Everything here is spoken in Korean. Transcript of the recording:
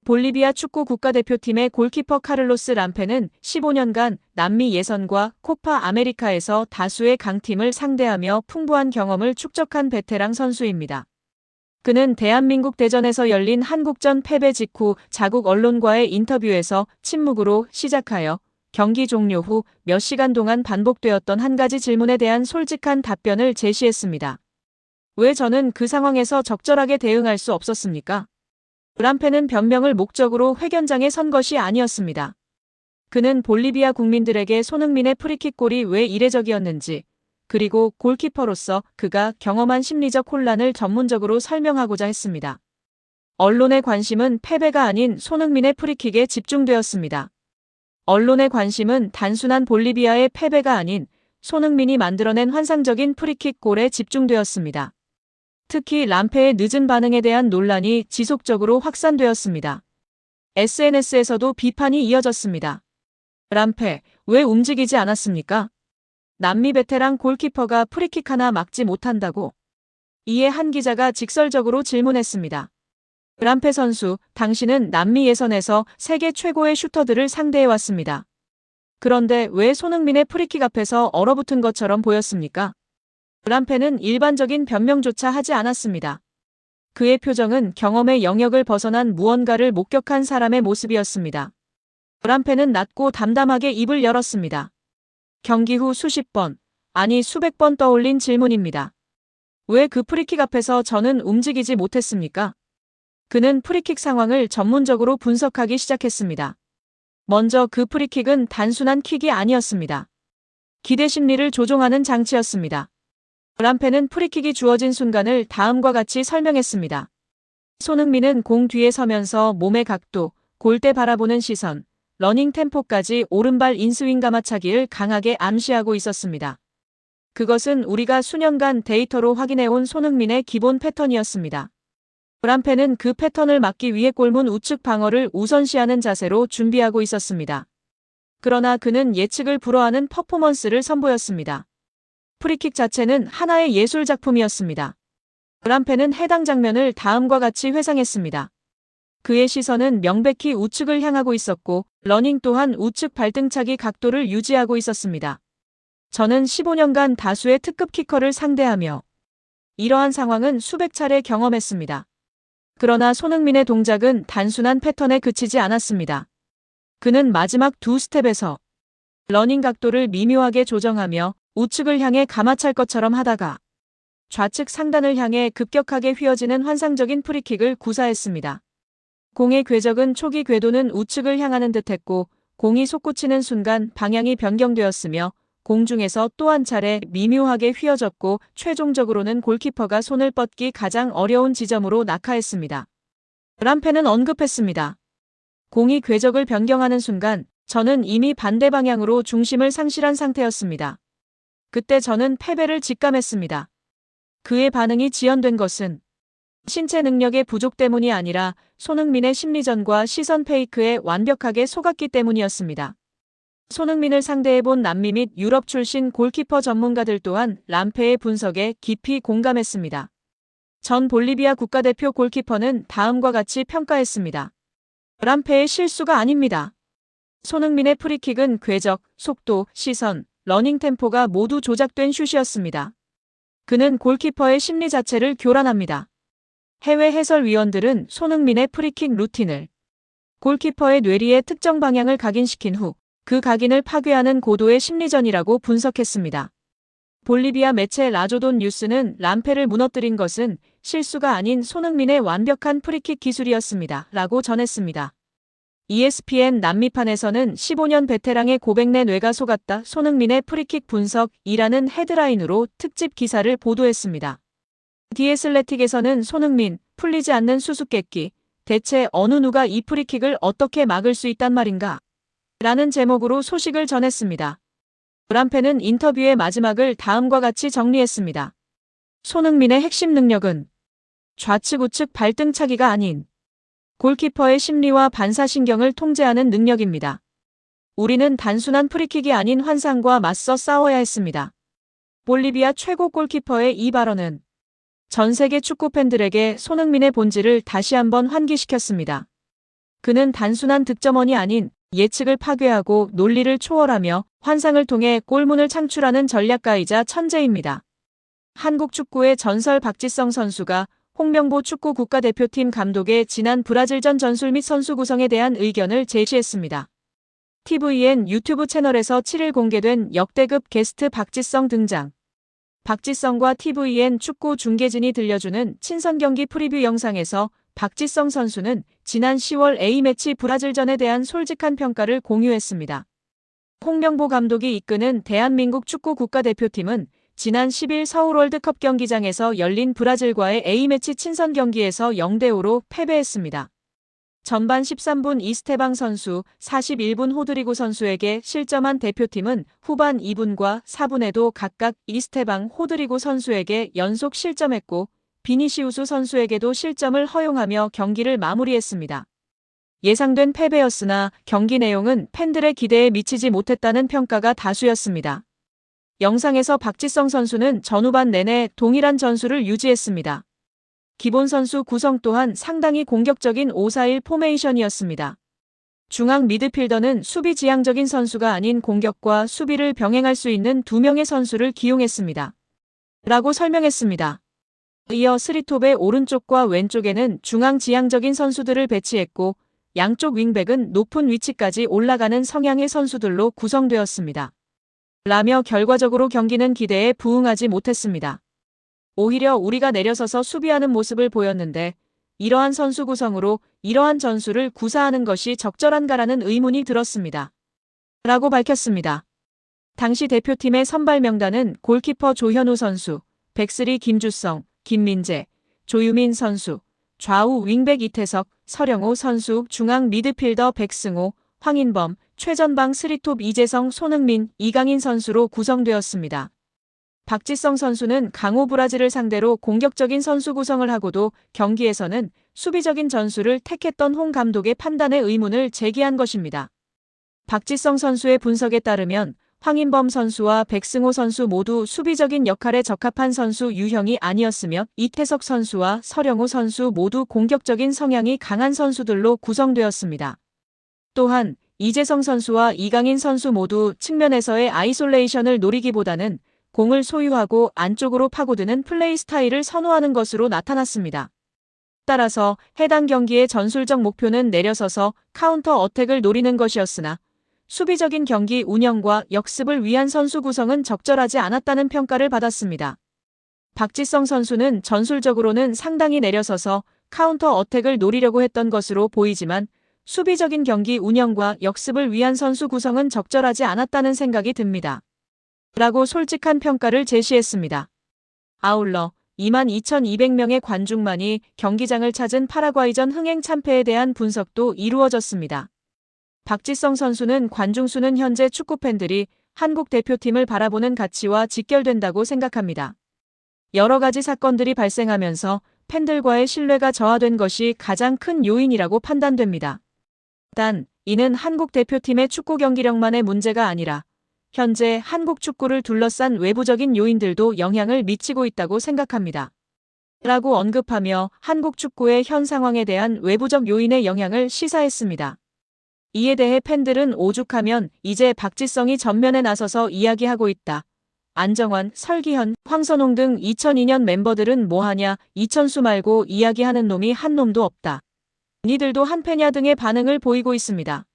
볼리비아 축구 국가대표팀의 골키퍼 카를로스 람페는 15년간 남미 예선과 코파 아메리카에서 다수의 강팀을 상대하며 풍부한 경험을 축적한 베테랑 선수입니다. 그는 대한민국 대전에서 열린 한국전 패배 직후 자국 언론과의 인터뷰에서 침묵으로 시작하여 경기 종료 후 몇 시간 동안 반복되었던 한 가지 질문에 대한 솔직한 답변을 제시했습니다. 왜 저는 그 상황에서 적절하게 대응할 수 없었습니까? 람페는 변명을 목적으로 회견장에 선 것이 아니었습니다. 그는 볼리비아 국민들에게 손흥민의 프리킥골이 왜 이례적이었는지, 그리고 골키퍼로서 그가 경험한 심리적 혼란을 전문적으로 설명하고자 했습니다. 언론의 관심은 패배가 아닌 손흥민의 프리킥에 집중되었습니다. 언론의 관심은 단순한 볼리비아의 패배가 아닌 손흥민이 만들어낸 환상적인 프리킥 골에 집중되었습니다. 특히 람페의 늦은 반응에 대한 논란이 지속적으로 확산되었습니다. SNS에서도 비판이 이어졌습니다. 람페, 왜 움직이지 않았습니까? 남미 베테랑 골키퍼가 프리킥 하나 막지 못한다고? 이에 한 기자가 직설적으로 질문했습니다. 람페 선수, 당신은 남미 예선에서 세계 최고의 슈터들을 상대해왔습니다. 그런데 왜 손흥민의 프리킥 앞에서 얼어붙은 것처럼 보였습니까? 람페는 일반적인 변명조차 하지 않았습니다. 그의 표정은 경험의 영역을 벗어난 무언가를 목격한 사람의 모습이었습니다. 람페는 낮고 담담하게 입을 열었습니다. 경기 후 수십 번, 아니 수백 번 떠올린 질문입니다. 왜 그 프리킥 앞에서 저는 움직이지 못했습니까? 그는 프리킥 상황을 전문적으로 분석하기 시작했습니다. 먼저 그 프리킥은 단순한 킥이 아니었습니다. 기대 심리를 조종하는 장치였습니다. 람페는 프리킥이 주어진 순간을 다음과 같이 설명했습니다. 손흥민은 공 뒤에 서면서 몸의 각도, 골대 바라보는 시선, 러닝 템포까지 오른발 인스윙 가마차기를 강하게 암시하고 있었습니다. 그것은 우리가 수년간 데이터로 확인해온 손흥민의 기본 패턴이었습니다. 람페는 그 패턴을 막기 위해 골문 우측 방어를 우선시하는 자세로 준비하고 있었습니다. 그러나 그는 예측을 불허하는 퍼포먼스를 선보였습니다. 프리킥 자체는 하나의 예술 작품이었습니다. 람페는 해당 장면을 다음과 같이 회상했습니다. 그의 시선은 명백히 우측을 향하고 있었고 러닝 또한 우측 발등차기 각도를 유지하고 있었습니다. 저는 15년간 다수의 특급 키커를 상대하며 이러한 상황은 수백 차례 경험했습니다. 그러나 손흥민의 동작은 단순한 패턴에 그치지 않았습니다. 그는 마지막 두 스텝에서 러닝 각도를 미묘하게 조정하며 우측을 향해 가마찰 것처럼 하다가 좌측 상단을 향해 급격하게 휘어지는 환상적인 프리킥을 구사했습니다. 공의 궤적은 초기 궤도는 우측을 향하는 듯했고 공이 솟구치는 순간 방향이 변경되었으며 공중에서 또 한 차례 미묘하게 휘어졌고 최종적으로는 골키퍼가 손을 뻗기 가장 어려운 지점으로 낙하했습니다. 람페는 언급했습니다. 공이 궤적을 변경하는 순간 저는 이미 반대 방향으로 중심을 상실한 상태였습니다. 그때 저는 패배를 직감했습니다. 그의 반응이 지연된 것은 신체 능력의 부족 때문이 아니라 손흥민의 심리전과 시선 페이크에 완벽하게 속았기 때문이었습니다. 손흥민을 상대해본 남미 및 유럽 출신 골키퍼 전문가들 또한 람페의 분석에 깊이 공감했습니다. 전 볼리비아 국가대표 골키퍼는 다음과 같이 평가했습니다. 람페의 실수가 아닙니다. 손흥민의 프리킥은 궤적, 속도, 시선, 러닝 템포가 모두 조작된 슛이었습니다. 그는 골키퍼의 심리 자체를 교란합니다. 해외 해설위원들은 손흥민의 프리킥 루틴을 골키퍼의 뇌리의 특정 방향을 각인시킨 후 그 각인을 파괴하는 고도의 심리전이라고 분석했습니다. 볼리비아 매체 라조돈 뉴스는 람페를 무너뜨린 것은 실수가 아닌 손흥민의 완벽한 프리킥 기술이었습니다. 라고 전했습니다. ESPN 남미판에서는 15년 베테랑의 고백 내 뇌가 속았다 손흥민의 프리킥 분석이라는 헤드라인으로 특집 기사를 보도했습니다. 디애슬레틱에서는 손흥민, 풀리지 않는 수수께끼, 대체 어느 누가 이 프리킥을 어떻게 막을 수 있단 말인가? 라는 제목으로 소식을 전했습니다. 람페는 인터뷰의 마지막을 다음과 같이 정리했습니다. 손흥민의 핵심 능력은 좌측 우측 발등차기가 아닌 골키퍼의 심리와 반사신경을 통제하는 능력입니다. 우리는 단순한 프리킥이 아닌 환상과 맞서 싸워야 했습니다. 볼리비아 최고 골키퍼의 이 발언은 전 세계 축구 팬들에게 손흥민의 본질을 다시 한번 환기시켰습니다. 그는 단순한 득점원이 아닌 예측을 파괴하고 논리를 초월하며 환상을 통해 골문을 창출하는 전략가이자 천재입니다. 한국 축구의 전설 박지성 선수가 홍명보 축구 국가대표팀 감독의 지난 브라질전 전술 및 선수 구성에 대한 의견을 제시했습니다. TVN 유튜브 채널에서 7일 공개된 역대급 게스트 박지성 등장. 박지성과 TVN 축구 중계진이 들려주는 친선 경기 프리뷰 영상에서 박지성 선수는 지난 10월 A매치 브라질전에 대한 솔직한 평가를 공유했습니다. 홍명보 감독이 이끄는 대한민국 축구 국가대표팀은 지난 10일 서울 월드컵 경기장에서 열린 브라질과의 A매치 친선 경기에서 0대5로 패배했습니다. 전반 13분 이스테방 선수, 41분 호드리고 선수에게 실점한 대표팀은 후반 2분과 4분에도 각각 이스테방, 호드리고 선수에게 연속 실점했고 비니시우스 선수에게도 실점을 허용하며 경기를 마무리했습니다. 예상된 패배였으나 경기 내용은 팬들의 기대에 미치지 못했다는 평가가 다수였습니다. 영상에서 박지성 선수는 전후반 내내 동일한 전술을 유지했습니다. 기본 선수 구성 또한 상당히 공격적인 5-4-1 포메이션이었습니다. 중앙 미드필더는 수비 지향적인 선수가 아닌 공격과 수비를 병행할 수 있는 2명의 선수를 기용했습니다. 라고 설명했습니다. 이어 3톱의 오른쪽과 왼쪽에는 중앙 지향적인 선수들을 배치했고 양쪽 윙백은 높은 위치까지 올라가는 성향의 선수들로 구성되었습니다. 라며 결과적으로 경기는 기대에 부응하지 못했습니다. 오히려 우리가 내려서서 수비하는 모습을 보였는데 이러한 선수 구성으로 이러한 전술을 구사하는 것이 적절한가라는 의문이 들었습니다. 라고 밝혔습니다. 당시 대표팀의 선발 명단은 골키퍼 조현우 선수, 백스리 김주성, 김민재, 조유민 선수, 좌우 윙백 이태석, 서령호 선수, 중앙 미드필더 백승호, 황인범, 최전방 3톱 이재성, 손흥민, 이강인 선수로 구성되었습니다. 박지성 선수는 강호 브라질을 상대로 공격적인 선수 구성을 하고도 경기에서는 수비적인 전술을 택했던 홍 감독의 판단에 의문을 제기한 것입니다. 박지성 선수의 분석에 따르면 황인범 선수와 백승호 선수 모두 수비적인 역할에 적합한 선수 유형이 아니었으며 이태석 선수와 서령호 선수 모두 공격적인 성향이 강한 선수들로 구성되었습니다. 또한 이재성 선수와 이강인 선수 모두 측면에서의 아이솔레이션을 노리기보다는 공을 소유하고 안쪽으로 파고드는 플레이 스타일을 선호하는 것으로 나타났습니다. 따라서 해당 경기의 전술적 목표는 내려서서 카운터 어택을 노리는 것이었으나 수비적인 경기 운영과 역습을 위한 선수 구성은 적절하지 않았다는 평가를 받았습니다. 박지성 선수는 전술적으로는 상당히 내려서서 카운터 어택을 노리려고 했던 것으로 보이지만 수비적인 경기 운영과 역습을 위한 선수 구성은 적절하지 않았다는 생각이 듭니다. 라고 솔직한 평가를 제시했습니다. 아울러 22,200명의 관중만이 경기장을 찾은 파라과이전 흥행 참패에 대한 분석도 이루어졌습니다. 박지성 선수는 관중수는 현재 축구팬들이 한국 대표팀을 바라보는 가치와 직결된다고 생각합니다. 여러 가지 사건들이 발생하면서 팬들과의 신뢰가 저하된 것이 가장 큰 요인이라고 판단됩니다. 단, 이는 한국 대표팀의 축구 경기력만의 문제가 아니라 현재 한국 축구를 둘러싼 외부적인 요인들도 영향을 미치고 있다고 생각합니다. 라고 언급하며 한국 축구의 현 상황에 대한 외부적 요인의 영향을 시사했습니다. 이에 대해 팬들은 오죽하면 이제 박지성이 전면에 나서서 이야기하고 있다. 안정환, 설기현, 황선홍 등 2002년 멤버들은 뭐하냐, 이천수 말고 이야기하는 놈이 한 놈도 없다. 니들도 한패냐 등의 반응을 보이고 있습니다.